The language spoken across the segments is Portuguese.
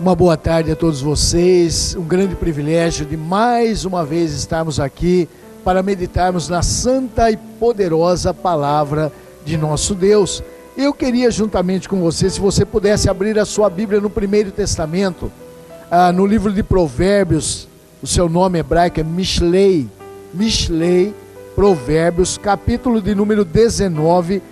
Uma boa tarde a todos vocês, um grande privilégio de mais uma vez estarmos aqui para meditarmos na santa e poderosa palavra de nosso Deus. Eu queria juntamente com você, se você pudesse abrir a sua Bíblia no Primeiro Testamento, no livro de Provérbios, o seu nome hebraico é Mishlei, Provérbios, capítulo de número 19,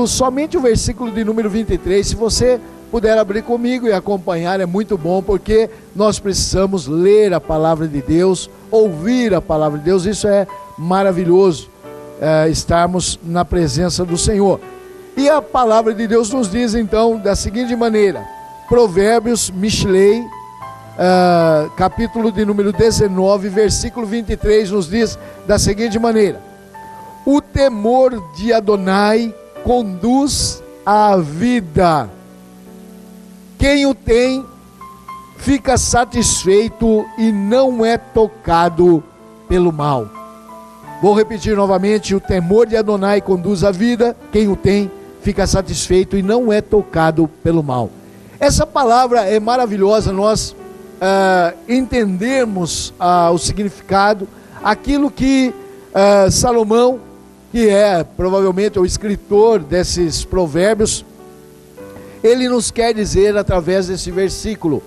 somente o versículo de número 23, se você puder abrir comigo e acompanhar, é muito bom, porque nós precisamos ler a palavra de Deus, ouvir a palavra de Deus, isso é maravilhoso, estarmos na presença do Senhor. E a palavra de Deus nos diz então da seguinte maneira, Provérbios, Mishlei, capítulo de número 19, versículo 23, nos diz da seguinte maneira: o temor de Adonai conduz à vida. Quem o tem, fica satisfeito e não é tocado pelo mal. Vou repetir novamente: o temor de Adonai conduz à vida. Quem o tem, fica satisfeito e não é tocado pelo mal. Essa palavra é maravilhosa, nós entendermos o significado, aquilo que Salomão, que é provavelmente o escritor desses provérbios, ele nos quer dizer através desse versículo,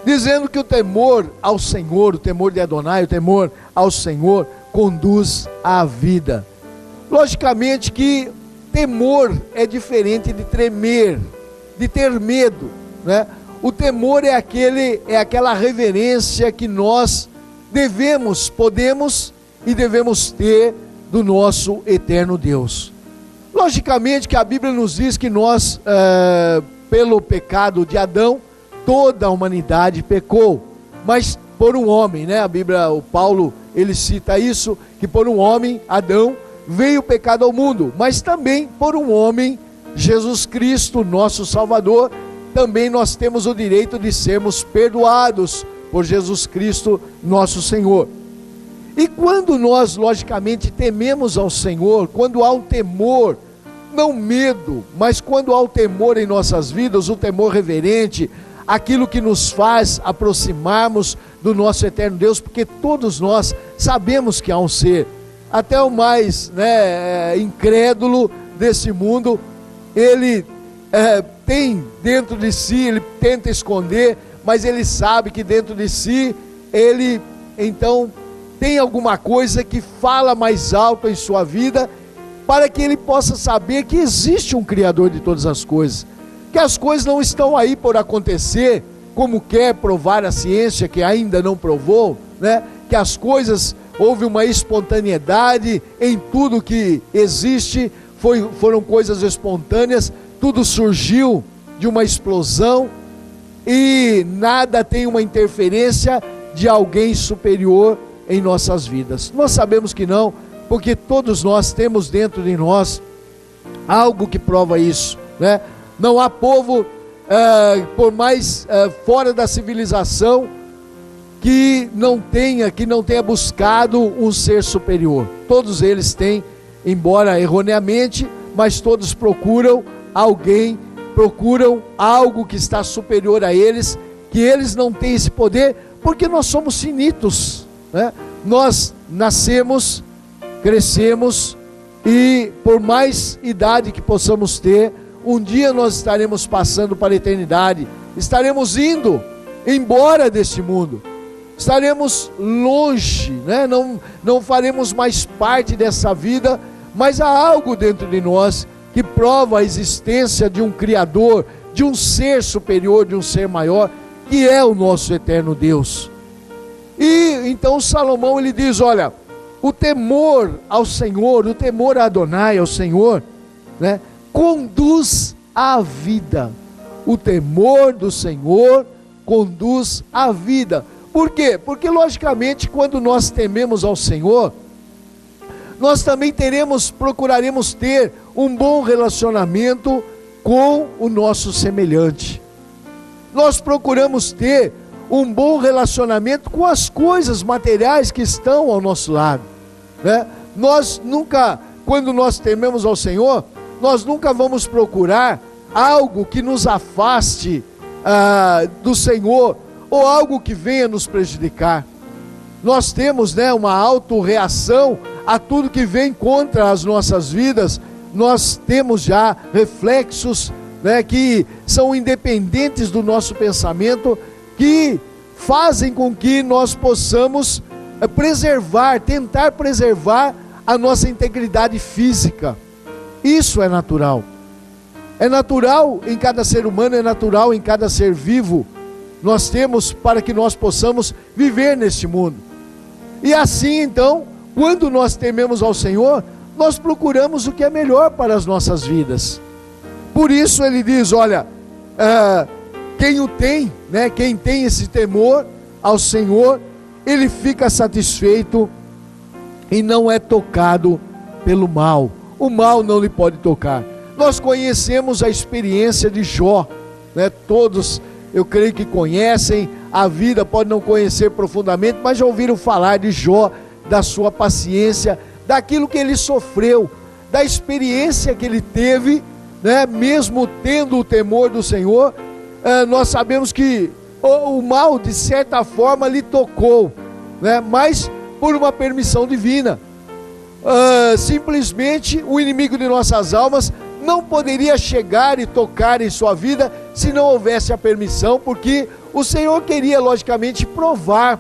dizendo que o temor ao Senhor, o temor de Adonai, o temor ao Senhor conduz à vida. Logicamente que temor é diferente de tremer, de ter medo, né? O temor é aquela reverência que nós podemos e devemos ter do nosso eterno Deus. Logicamente que a Bíblia nos diz que nós, pelo pecado de Adão, toda a humanidade pecou, mas por um homem, né? O Paulo, ele cita isso, que por um homem, Adão, veio o pecado ao mundo, mas também por um homem, Jesus Cristo, nosso Salvador, também nós temos o direito de sermos perdoados por Jesus Cristo, nosso Senhor. E quando nós, logicamente, tememos ao Senhor, quando há um temor, não medo, mas quando há o temor em nossas vidas, o temor reverente, aquilo que nos faz aproximarmos do nosso eterno Deus, porque todos nós sabemos que há um ser, até o mais incrédulo desse mundo, ele tem dentro de si, ele tenta esconder, mas ele sabe que dentro de si, ele então tem alguma coisa que fala mais alto em sua vida, para que ele possa saber que existe um Criador de todas as coisas, que as coisas não estão aí por acontecer, como quer provar a ciência que ainda não provou, né? Que as coisas, houve uma espontaneidade em tudo que existe, foram coisas espontâneas, tudo surgiu de uma explosão e nada tem uma interferência de alguém superior em nossas vidas. Nós sabemos que não, porque todos nós temos dentro de nós algo que prova isso, né? Não há povo, por mais fora da civilização, que não tenha buscado um ser superior. Todos eles têm, embora erroneamente, mas todos procuram algo que está superior a eles, que eles não têm esse poder, porque nós somos finitos, né? Nós nascemos, crescemos e por mais idade que possamos ter, um dia nós estaremos passando para a eternidade, estaremos indo embora deste mundo, estaremos longe, né? Não faremos mais parte dessa vida, mas há algo dentro de nós que prova a existência de um Criador, de um ser superior, de um ser maior, que é o nosso eterno Deus. E então Salomão, ele diz, olha, o temor ao Senhor, o temor a Adonai, ao Senhor, né, conduz à vida. O temor do Senhor conduz à vida. Por quê? Porque logicamente quando nós tememos ao Senhor, nós também procuraremos ter um bom relacionamento com o nosso semelhante. Nós procuramos ter um bom relacionamento com as coisas materiais que estão ao nosso lado, né? Nós nunca, quando nós tememos ao Senhor, nós nunca vamos procurar algo que nos afaste do Senhor, ou algo que venha nos prejudicar. Nós temos, uma autorreação a tudo que vem contra as nossas vidas. Nós temos já reflexos, que são independentes do nosso pensamento, que fazem com que nós possamos tentar preservar a nossa integridade física. Isso é natural. É natural em cada ser humano, é natural em cada ser vivo. Nós temos para que nós possamos viver neste mundo. E assim, então, quando nós tememos ao Senhor, nós procuramos o que é melhor para as nossas vidas. Por isso ele diz, olha, quem o tem, quem tem esse temor ao Senhor, ele fica satisfeito e não é tocado pelo mal. O mal não lhe pode tocar. Nós conhecemos a experiência de Jó, todos, eu creio que conhecem a vida, pode não conhecer profundamente, mas já ouviram falar de Jó, da sua paciência, daquilo que ele sofreu, da experiência que ele teve, mesmo tendo o temor do Senhor. Nós sabemos que o mal, de certa forma, lhe tocou, mas por uma permissão divina. Simplesmente o inimigo de nossas almas não poderia chegar e tocar em sua vida se não houvesse a permissão, porque o Senhor queria logicamente provar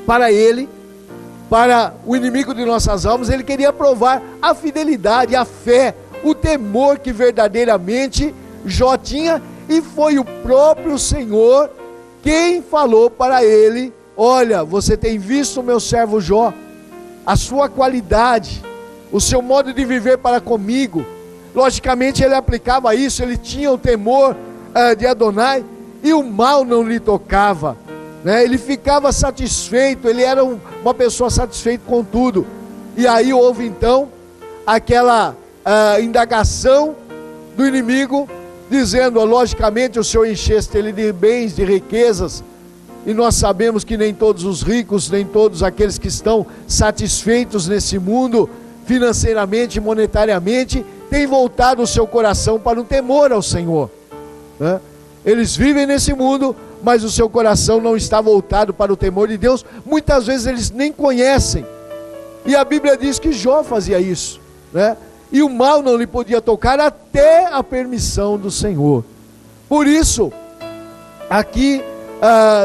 para ele, para o inimigo de nossas almas, ele queria provar a fidelidade, a fé, o temor que verdadeiramente Jó tinha, e foi o próprio Senhor quem falou para ele: olha, você tem visto o meu servo Jó, a sua qualidade, o seu modo de viver para comigo. Logicamente ele aplicava isso, ele tinha o temor de Adonai, e o mal não lhe tocava, ele ficava satisfeito, ele era uma pessoa satisfeita com tudo. E aí houve então aquela indagação do inimigo, dizendo, logicamente, o Senhor encheste ele de bens, de riquezas, e nós sabemos que nem todos os ricos, nem todos aqueles que estão satisfeitos nesse mundo, financeiramente, monetariamente, têm voltado o seu coração para o temor ao Senhor, Eles vivem nesse mundo, mas o seu coração não está voltado para o temor de Deus. Muitas vezes eles nem conhecem, e a Bíblia diz que Jó fazia isso, e o mal não lhe podia tocar até a permissão do Senhor. Por isso, aqui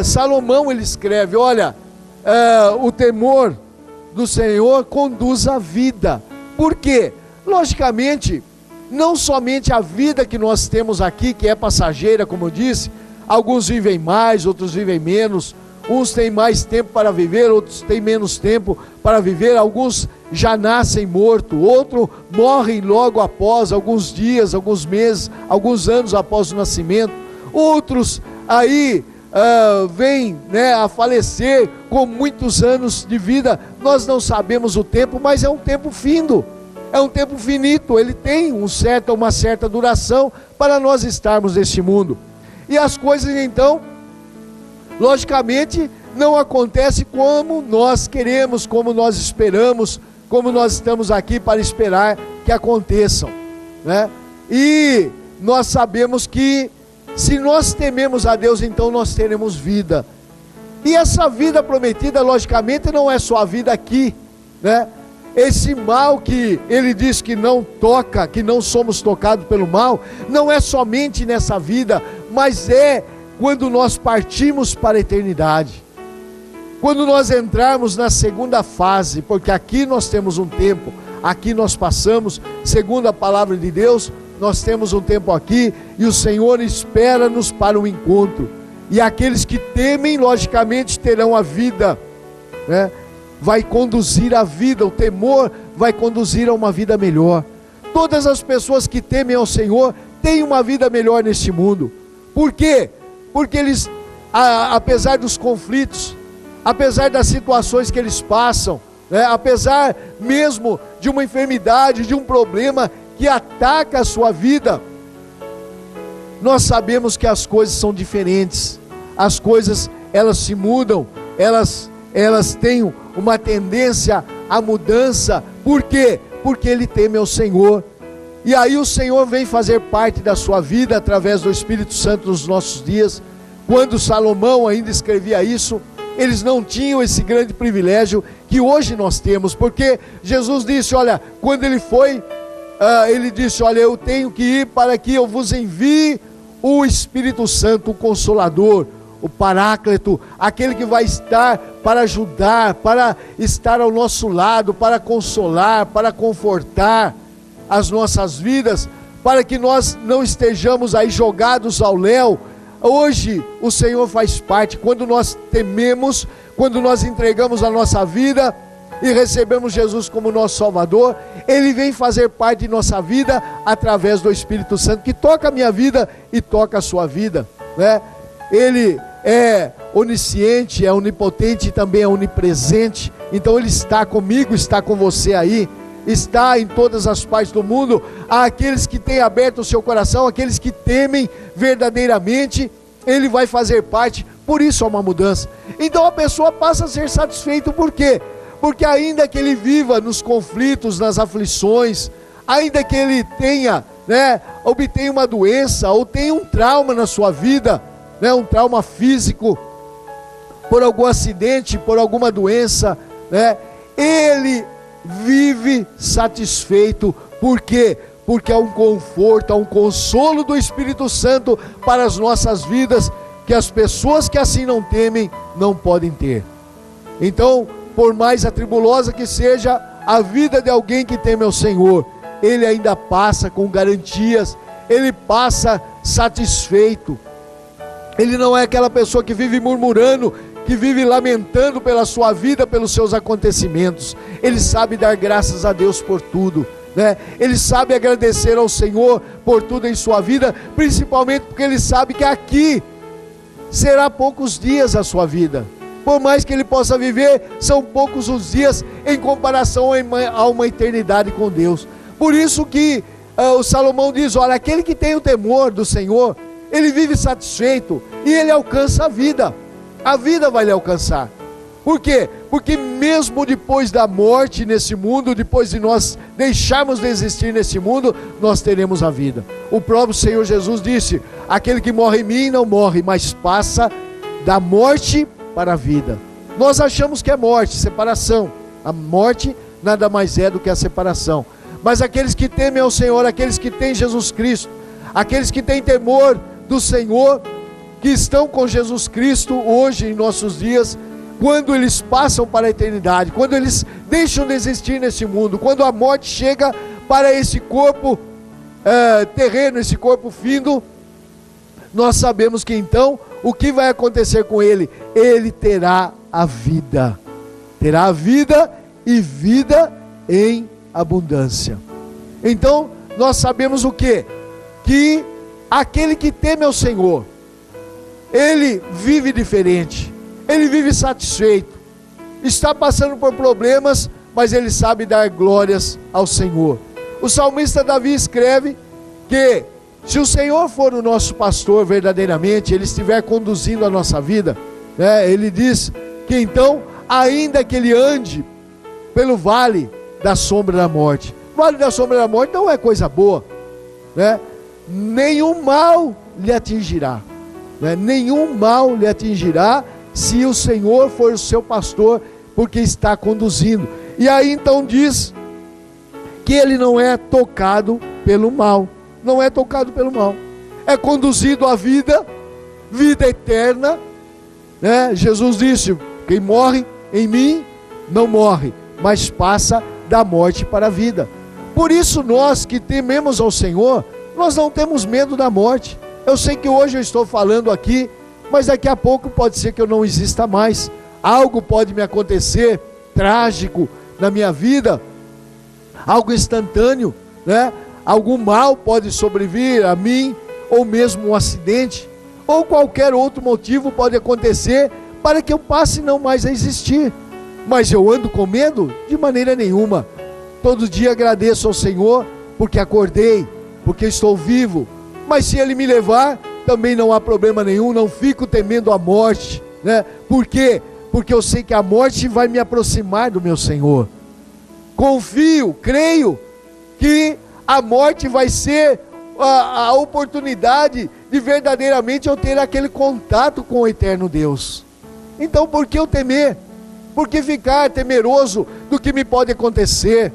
Salomão ele escreve, olha, o temor do Senhor conduz à vida. Por quê? Logicamente, não somente a vida que nós temos aqui, que é passageira, como eu disse, alguns vivem mais, outros vivem menos, uns têm mais tempo para viver, outros têm menos tempo para viver, alguns já nascem mortos, outros morrem logo após, alguns dias, alguns meses, alguns anos após o nascimento, outros aí vêm a falecer com muitos anos de vida. Nós não sabemos o tempo, mas é um tempo findo, é um tempo finito, ele tem uma certa duração para nós estarmos neste mundo. E as coisas então, logicamente, não acontecem como nós queremos, como nós esperamos, como nós estamos aqui para esperar que aconteçam, E nós sabemos que se nós tememos a Deus, então nós teremos vida. E essa vida prometida, logicamente, não é só a vida aqui, Esse mal que ele diz que não toca, que não somos tocados pelo mal, não é somente nessa vida, mas é quando nós partimos para a eternidade. Quando nós entrarmos na segunda fase, porque aqui nós temos um tempo, aqui nós passamos, segundo a palavra de Deus, nós temos um tempo aqui, e o Senhor espera-nos para o encontro. E aqueles que temem, logicamente, terão a vida, vai conduzir a vida, o temor vai conduzir a uma vida melhor. Todas as pessoas que temem ao Senhor têm uma vida melhor neste mundo. Por quê? Porque eles, apesar dos conflitos, apesar das situações que eles passam, apesar mesmo de uma enfermidade, de um problema que ataca a sua vida, nós sabemos que as coisas são diferentes. As coisas, elas se mudam, elas têm uma tendência à mudança. Por quê? Porque ele teme ao Senhor. E aí o Senhor vem fazer parte da sua vida através do Espírito Santo nos nossos dias. Quando Salomão ainda escrevia isso, eles não tinham esse grande privilégio que hoje nós temos, porque Jesus disse, olha, quando ele foi, ele disse, olha, eu tenho que ir para que eu vos envie o Espírito Santo, o Consolador, o Paráclito, aquele que vai estar para ajudar, para estar ao nosso lado, para consolar, para confortar as nossas vidas, para que nós não estejamos aí jogados ao léu. Hoje o Senhor faz parte. Quando nós tememos, quando nós entregamos a nossa vida e recebemos Jesus como nosso Salvador, Ele vem fazer parte de nossa vida através do Espírito Santo, que toca a minha vida e toca a sua vida, né? Ele é onisciente, é onipotente e também é onipresente. Então Ele está comigo, está com você aí, está em todas as partes do mundo. Há aqueles que têm aberto o seu coração, aqueles que temem verdadeiramente, Ele vai fazer parte. Por isso há uma mudança. Então a pessoa passa a ser satisfeita. Por quê? Porque ainda que ele viva nos conflitos, nas aflições, ainda que ele tenha, obtenha uma doença ou tenha um trauma na sua vida, um trauma físico, por algum acidente, por alguma doença, ele vive satisfeito. Por quê? Porque há um conforto, há um consolo do Espírito Santo para as nossas vidas, que as pessoas que assim não temem, não podem ter. Então, por mais atribulosa que seja a vida de alguém que teme ao Senhor, ele ainda passa com garantias, ele passa satisfeito. Ele não é aquela pessoa que vive murmurando, que vive lamentando pela sua vida, pelos seus acontecimentos. Ele sabe dar graças a Deus por tudo, Ele sabe agradecer ao Senhor por tudo em sua vida, principalmente porque ele sabe que aqui será poucos dias a sua vida. Por mais que ele possa viver, são poucos os dias em comparação a uma eternidade com Deus. Por isso que o Salomão diz, olha, aquele que tem o temor do Senhor, ele vive satisfeito e ele alcança a vida vai lhe alcançar. Por quê? Porque mesmo depois da morte nesse mundo, depois de nós deixarmos de existir nesse mundo, nós teremos a vida. O próprio Senhor Jesus disse, aquele que morre em mim não morre, mas passa da morte para a vida. Nós achamos que é morte, separação. A morte nada mais é do que a separação. Mas aqueles que temem ao Senhor, aqueles que têm Jesus Cristo, aqueles que têm temor do Senhor, que estão com Jesus Cristo hoje em nossos dias, quando eles passam para a eternidade, quando eles deixam de existir nesse mundo, quando a morte chega para esse corpo terreno, esse corpo findo, nós sabemos que então, o que vai acontecer com ele? Ele terá a vida e vida em abundância. Então, nós sabemos o quê? Que aquele que teme ao Senhor, ele vive diferente, ele vive satisfeito, está passando por problemas, mas ele sabe dar glórias ao Senhor. O salmista Davi escreve que se o Senhor for o nosso pastor verdadeiramente, Ele estiver conduzindo a nossa vida, Ele diz que então, ainda que ele ande pelo vale da sombra da morte, vale da sombra da morte não é coisa boa, nenhum mal lhe atingirá, nenhum mal lhe atingirá, se o Senhor for o seu pastor, porque está conduzindo. E aí então diz que ele não é tocado pelo mal, não é tocado pelo mal, é conduzido à vida eterna, Jesus disse, quem morre em mim, não morre, mas passa da morte para a vida. Por isso nós que tememos ao Senhor, nós não temos medo da morte. Eu sei que hoje eu estou falando aqui, mas daqui a pouco pode ser que eu não exista mais, algo pode me acontecer, trágico na minha vida, algo instantâneo, algum mal pode sobrevir a mim, ou mesmo um acidente, ou qualquer outro motivo pode acontecer, para que eu passe não mais a existir. Mas eu ando com medo? De maneira nenhuma. Todo dia agradeço ao Senhor, porque acordei, porque estou vivo. Mas se Ele me levar, também não há problema nenhum, não fico temendo a morte, Por quê? Porque eu sei que a morte vai me aproximar do meu Senhor. Confio, creio que A morte vai ser a oportunidade de verdadeiramente eu ter aquele contato com o eterno Deus. Então por que eu temer? Por que ficar temeroso do que me pode acontecer,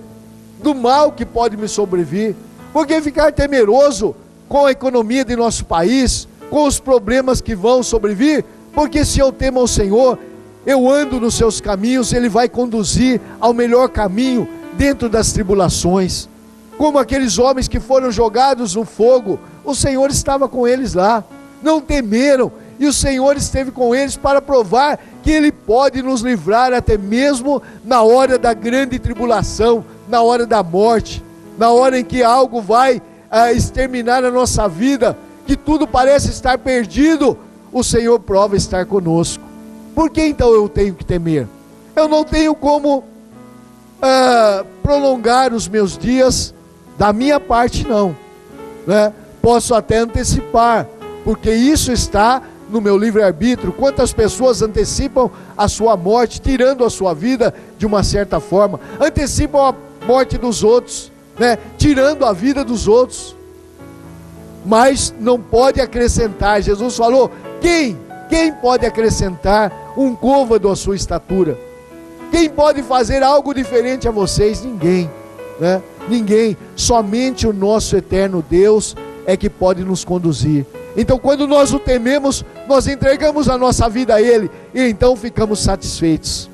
do mal que pode me sobrevir? Por que ficar temeroso com a economia de nosso país, com os problemas que vão sobrevir? Porque se eu temo ao Senhor, eu ando nos seus caminhos, Ele vai conduzir ao melhor caminho dentro das tribulações. Como aqueles homens que foram jogados no fogo, o Senhor estava com eles lá, não temeram, e o Senhor esteve com eles para provar que Ele pode nos livrar até mesmo na hora da grande tribulação, na hora da morte, na hora em que algo vai exterminar a nossa vida, que tudo parece estar perdido. O Senhor prova estar conosco. Por que então eu tenho que temer? Eu não tenho como prolongar os meus dias, da minha parte não, né? Posso até antecipar, porque isso está no meu livre-arbítrio. Quantas pessoas antecipam a sua morte, tirando a sua vida de uma certa forma, antecipam a morte dos outros, né? Tirando a vida dos outros, mas não pode acrescentar. Jesus falou: quem pode acrescentar um côvado à sua estatura? Quem pode fazer algo diferente a vocês? Ninguém, né? Ninguém. Somente o nosso eterno Deus é que pode nos conduzir. Então quando nós o tememos, nós entregamos a nossa vida a Ele, e então ficamos satisfeitos,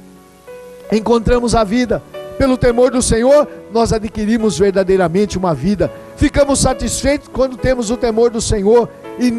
encontramos a vida. Pelo temor do Senhor, nós adquirimos verdadeiramente uma vida. Ficamos satisfeitos quando temos o temor do Senhor, e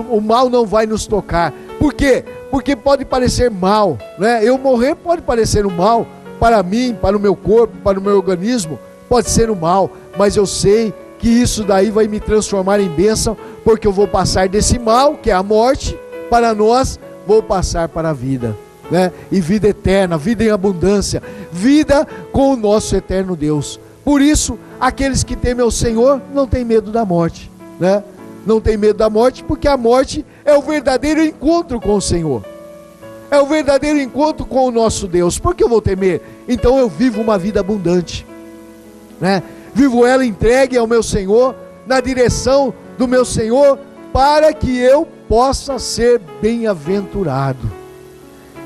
o mal não vai nos tocar. Por quê? Porque pode parecer mal, né? Eu morrer pode parecer um mal para mim, para o meu corpo, para o meu organismo, pode ser um mal, mas eu sei que isso daí vai me transformar em bênção, porque eu vou passar desse mal, que é a morte, para nós, vou passar para a vida, né? E vida eterna, vida em abundância, vida com o nosso eterno Deus. Por isso, aqueles que temem ao Senhor não têm medo da morte, né? Não tem medo da morte, porque a morte é o verdadeiro encontro com o Senhor, é o verdadeiro encontro com o nosso Deus. Por que eu vou temer? Então eu vivo uma vida abundante, né? Vivo ela entregue ao meu Senhor, na direção do meu Senhor, para que eu possa ser bem-aventurado.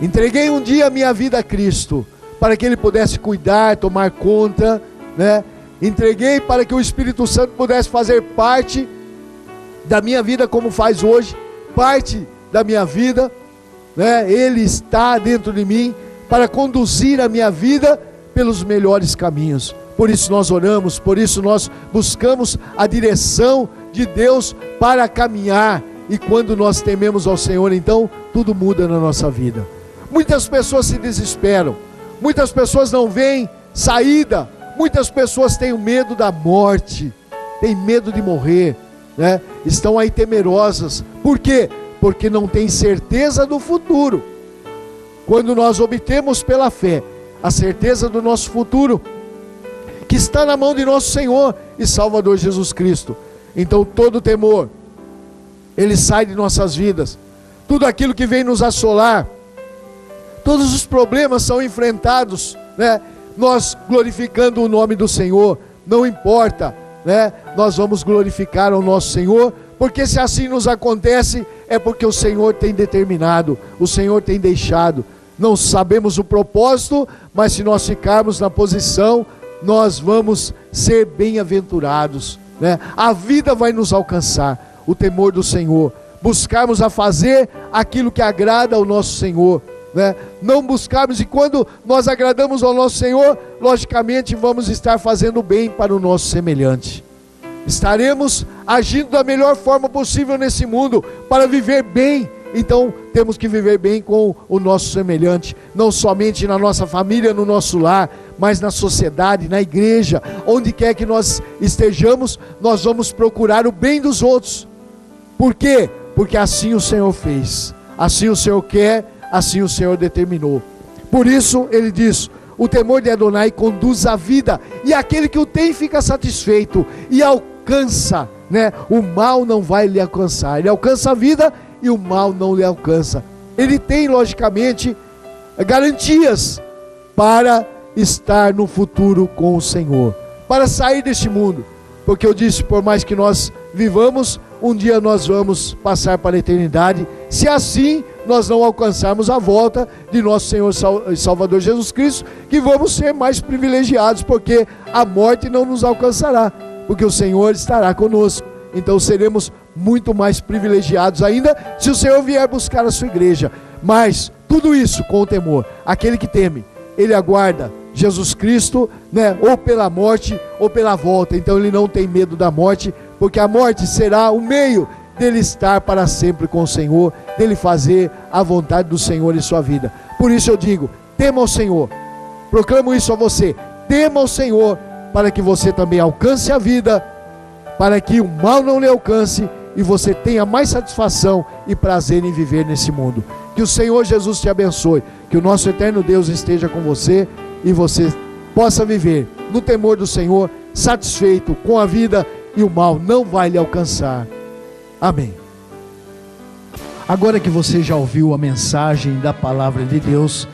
Entreguei um dia a minha vida a Cristo, para que Ele pudesse cuidar, tomar conta, né? Entreguei para que o Espírito Santo pudesse fazer parte da minha vida, como faz hoje, parte da minha vida, né? Ele está dentro de mim para conduzir a minha vida pelos melhores caminhos. Por isso nós oramos, por isso nós buscamos a direção de Deus para caminhar. E quando nós tememos ao Senhor, então tudo muda na nossa vida. Muitas pessoas se desesperam, muitas pessoas não veem saída, muitas pessoas têm medo da morte, têm medo de morrer, né? Estão aí temerosas. Por quê? Porque não têm certeza do futuro. Quando nós obtemos pela fé a certeza do nosso futuro, que está na mão de nosso Senhor e Salvador Jesus Cristo, então todo temor, ele sai de nossas vidas. Tudo aquilo que vem nos assolar, todos os problemas são enfrentados, né? Nós glorificando o nome do Senhor, não importa, né? Nós vamos glorificar o nosso Senhor, porque se assim nos acontece, é porque o Senhor tem determinado, o Senhor tem deixado. Não sabemos o propósito, mas se nós ficarmos na posição, nós vamos ser bem-aventurados, né? A vida vai nos alcançar, o temor do Senhor, buscarmos a fazer aquilo que agrada ao nosso Senhor, né? Não buscarmos, e quando nós agradamos ao nosso Senhor, logicamente vamos estar fazendo bem para o nosso semelhante, estaremos agindo da melhor forma possível nesse mundo, para viver bem. Então temos que viver bem com o nosso semelhante, não somente na nossa família, no nosso lar, mas na sociedade, na igreja, onde quer que nós estejamos, nós vamos procurar o bem dos outros. Por quê? Porque assim o Senhor fez, assim o Senhor quer, assim o Senhor determinou. Por isso ele diz: o temor de Adonai conduz à vida, e aquele que o tem fica satisfeito e alcança, né? O mal não vai lhe alcançar, ele alcança a vida e o mal não lhe alcança. Ele tem, logicamente, garantias para estar no futuro com o Senhor. para sair deste mundo. Porque eu disse, por mais que nós vivamos, um dia nós vamos passar para a eternidade, se assim nós não alcançarmos a volta de nosso Senhor e Salvador Jesus Cristo, que vamos ser mais privilegiados, porque a morte não nos alcançará, porque o Senhor estará conosco. Então seremos muito mais privilegiados ainda, se o Senhor vier buscar a sua igreja. Mas tudo isso com o temor. Aquele que teme, ele aguarda Jesus Cristo, né, ou pela morte ou pela volta. Então ele não tem medo da morte, porque a morte será o meio dele estar para sempre com o Senhor, dele fazer a vontade do Senhor em sua vida. Por isso eu digo, tema ao Senhor. Proclamo isso a você, tema ao Senhor, para que você também alcance a vida, para que o mal não lhe alcance e você tenha mais satisfação e prazer em viver nesse mundo. Que o Senhor Jesus te abençoe, que o nosso eterno Deus esteja com você e você possa viver no temor do Senhor, satisfeito com a vida, e o mal não vai lhe alcançar. Amém. Agora que você já ouviu a mensagem da palavra de Deus,